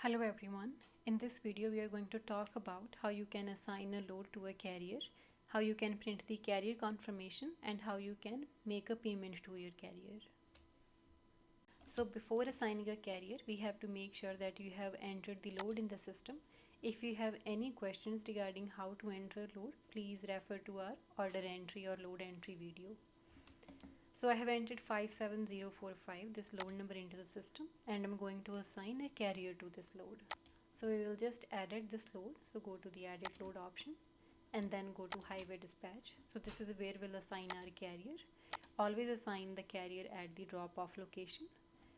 Hello everyone. In this video we are going to talk about how you can assign a load to a carrier, how you can print the carrier confirmation, and how you can make a payment to your carrier. So before assigning a carrier, we have to make sure that you have entered the load in the system. If you have any questions regarding how to enter a load, please refer to our order entry or load entry video. So I have entered 57045, this load number, into the system, and I'm going to assign a carrier to this load. So we will just edit this load. So go to the edit load option and then go to highway dispatch. So this is where we'll assign our carrier. Always assign the carrier at the drop off location.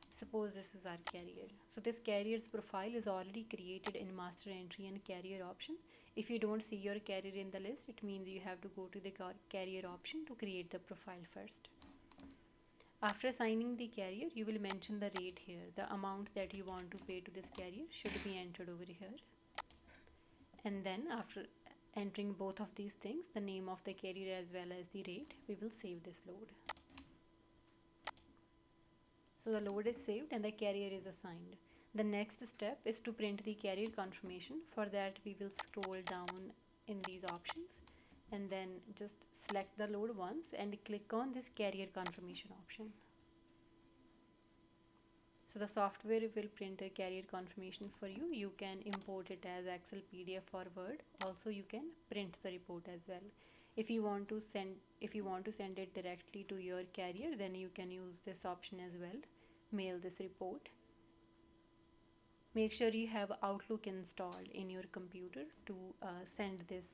Suppose this is our carrier. So this carrier's profile is already created in master entry and carrier option. If you don't see your carrier in the list, it means you have to go to the carrier option to create the profile first. After assigning the carrier, you will mention the rate here. The amount that you want to pay to this carrier should be entered over here. And then after entering both of these things, the name of the carrier as well as the rate, we will save this load. So the load is saved and the carrier is assigned. The next step is to print the carrier confirmation. For that, we will scroll down in these options and then just select the load once and click on this carrier confirmation option. So the software will print a carrier confirmation for you. You can import it as Excel, PDF or Word. Also you can print the report as well. If you want to send it directly to your carrier, then you can use this option as well. Mail this report. Make sure you have Outlook installed in your computer to send this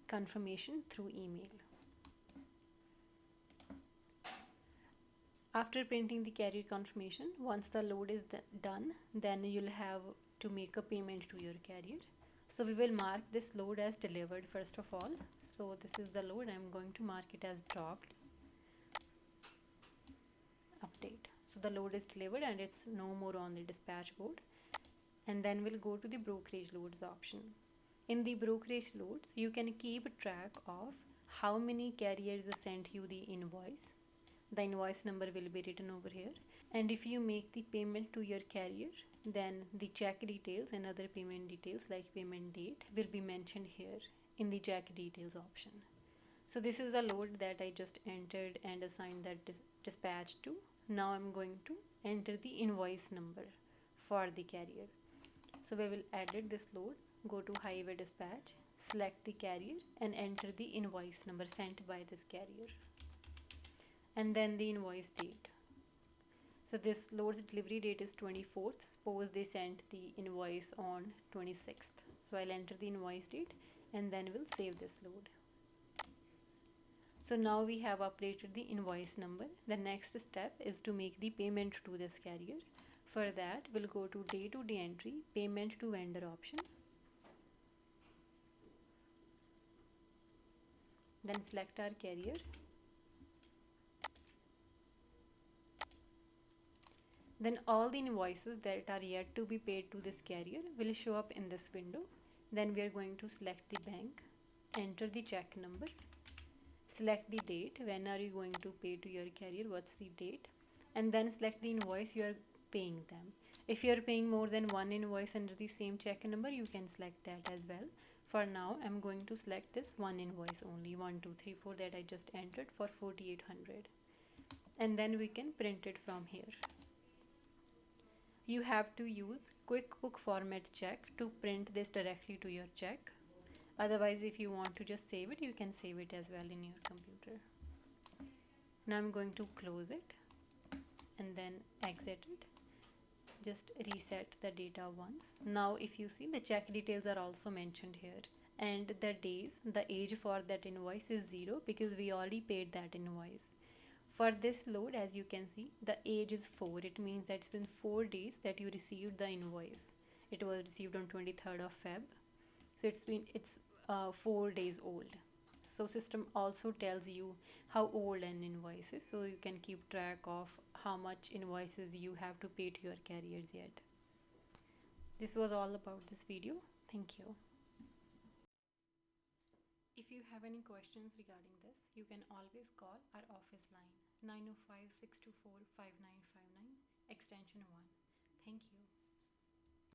confirmation through email. After printing the carrier confirmation, once the load is done, then you'll have to make a payment to your carrier. So we will mark this load as delivered first of all. So this is the load. I'm going to mark it as dropped. Update. So the load is delivered and it's no more on the dispatch board. And then we'll go to the brokerage loads option. In the brokerage loads, you can keep track of how many carriers sent you the invoice. The invoice number will be written over here. And if you make the payment to your carrier, then the check details and other payment details like payment date will be mentioned here in the check details option. So this is the load that I just entered and assigned that dispatch to. Now I'm going to enter the invoice number for the carrier. So we will edit this load, go to highway dispatch, select the carrier and enter the invoice number sent by this carrier. And then the invoice date. So this load's delivery date is 24th. Suppose they sent the invoice on 26th. So I'll enter the invoice date and then we'll save this load. So now we have updated the invoice number. The next step is to make the payment to this carrier. For that, we'll go to day-to-day entry, payment to vendor option. Then select our carrier. Then all the invoices that are yet to be paid to this carrier will show up in this window. Then we are going to select the bank, enter the check number, select the date, when are you going to pay to your carrier, what's the date, and then select the invoice you are paying them. If you are paying more than one invoice under the same check number, you can select that as well. For now, I'm going to select this one invoice only, 1234 that I just entered for 4800, and then we can print it from here. You have to use QuickBook format check to print this directly to your check. Otherwise, if you want to just save it, you can save it as well in your computer. Now I'm going to close it and then exit it. Just reset the data once. Now if you see, the check details are also mentioned here, and the days, the age for that invoice is 0 because we already paid that invoice. For this load, as you can see, the age is 4. It means that it's been 4 days that you received the invoice. It was received on 23rd of Feb. So it's 4 days old. So system also tells you how old an invoice is, so you can keep track of how much invoices you have to pay to your carriers yet. This was all about this video. Thank you. If you have any questions regarding this, you can always call our office line 905-624-5959 extension 1. Thank you.